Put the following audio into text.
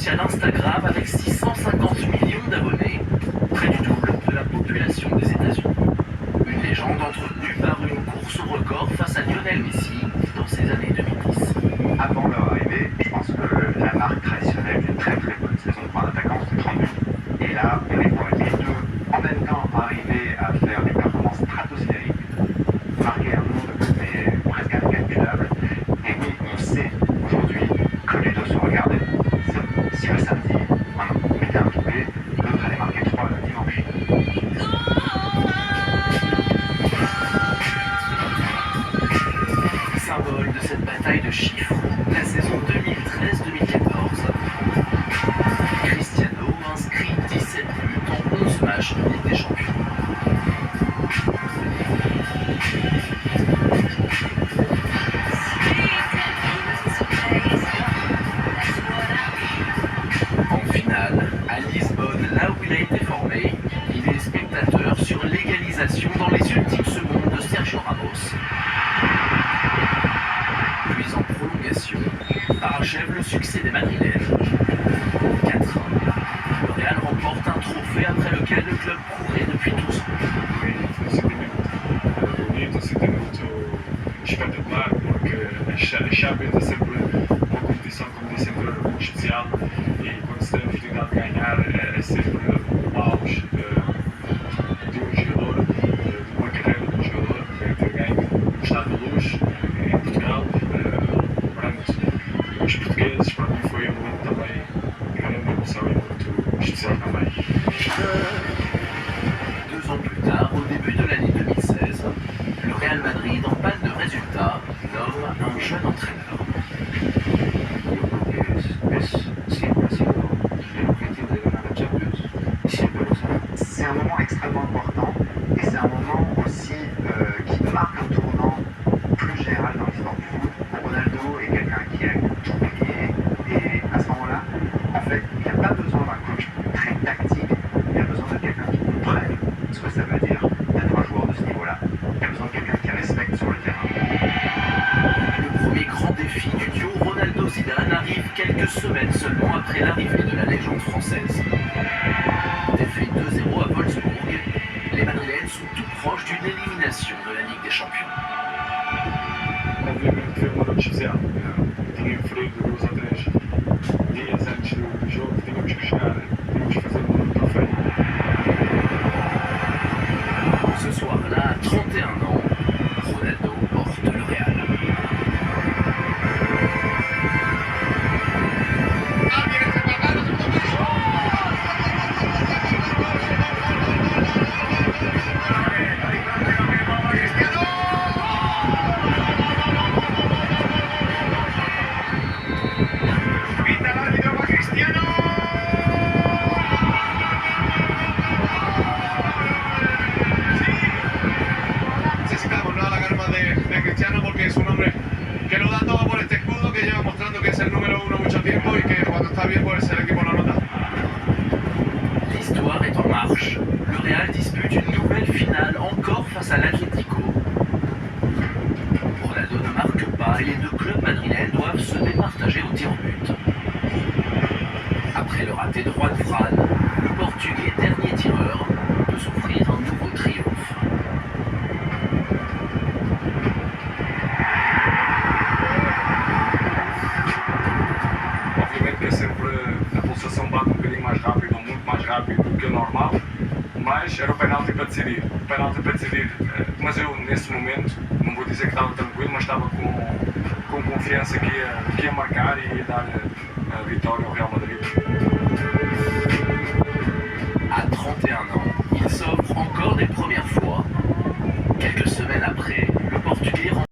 social Instagram avec 650 millions d'abonnés, près du double de la population des États-Unis. Une légende entretenue par une course au record face à Lionel Messi dans ces années 2010. Avant leur arrivée, je pense que la marque traditionnelle d'une très très bonne saison pour un attaquant, c'était 30 buts. Et là, on est pour les deux en même temps arriver à faire des performances stratosphériques, marquer un nombre de buts mais presque incalculable. Et oui, on sait aujourd'hui que les deux se regardaient. Si le samedi, on mettait un doublé, l'autre allait marquer 3 le dimanche. Symbole de cette bataille de chiffres, la saison 2013-2014. Cristiano inscrit 17 buts en 11 matchs de Ligue des Champions. En finale, à Lisbonne, là où il a été formé, il est spectateur sur l'égalisation dans les ultimes secondes de Sergio Ramos. Puis en prolongation, parachève le succès des Madrilènes. 4-1. Le Real remporte un trophée après lequel le club courait depuis 12 ans. Oui, c'était muito espetacular, porque a Champions é sempre uma competição, como disse, sempre muito especial e quando se tem a oportunidade de ganhar é sempre o auge de um jogador, de uma carreira de um jogador que ter ganho o Estado da Luz em Portugal, perante os portugueses. Para mim foi um momento também de grande emoção e muito especial também. 2 ans plus tard, au début de l'année 2016, le Real Madrid, en panne de résultats, nomme un jeune entraîneur. C'est un moment extrêmement important et c'est un moment aussi qui marque un tournant plus général dans l'histoire du foot. Ronaldo est quelqu'un qui a tout gagné et à ce moment-là, en fait, il n'y a pas besoin d'un coach très tactique, il y a besoin de quelqu'un qui comprenne ce que ça veut dire d'être un joueur de ce niveau-là. Il y a besoin de quelqu'un qui respecte sur le terrain. Le premier grand défi du duo Ronaldo-Zidane arrive quelques semaines seulement après l'arrivée de la légende française. Défaite 2-0 à Wolfsburg, les Madrilènes sont tout proches d'une élimination de la Ligue des Champions. Obviamente foi uma noite especial. Tinha frio 2 ou 3 dias antes do jogo, tínhamos que chegar, tínhamos que fazer um troféu. Ce soir-là, à 31 ans, Ronaldo porte le Real. Necesitamos, ¿no?, la calma de Cristiano porque es un hombre que lo da todo por este escudo, que lleva mostrando que es el número 1 mucho tiempo y que cuando está bien pues el equipo lo nota. L'histoire est en marche. Le Real dispute une nouvelle finale encore face à l'Atlético. Ronaldo ne marque pas et les deux clubs madrilènes doivent se départager au tir au but. Après le raté de Juan Fran, le Portugais, dernier tireur, peut s'offrir un nouveau triomphe. Obviamente que é sempre a pulsação bate um bocadinho mais rápido, ou muito mais rápido do que o normal, mas era o penalti para decidir. O penalti para decidir, mas eu nesse momento, não vou dizer que estava tranquilo, mas estava com confiança que ia marcar e ia dar a vitória ao Real Madrid.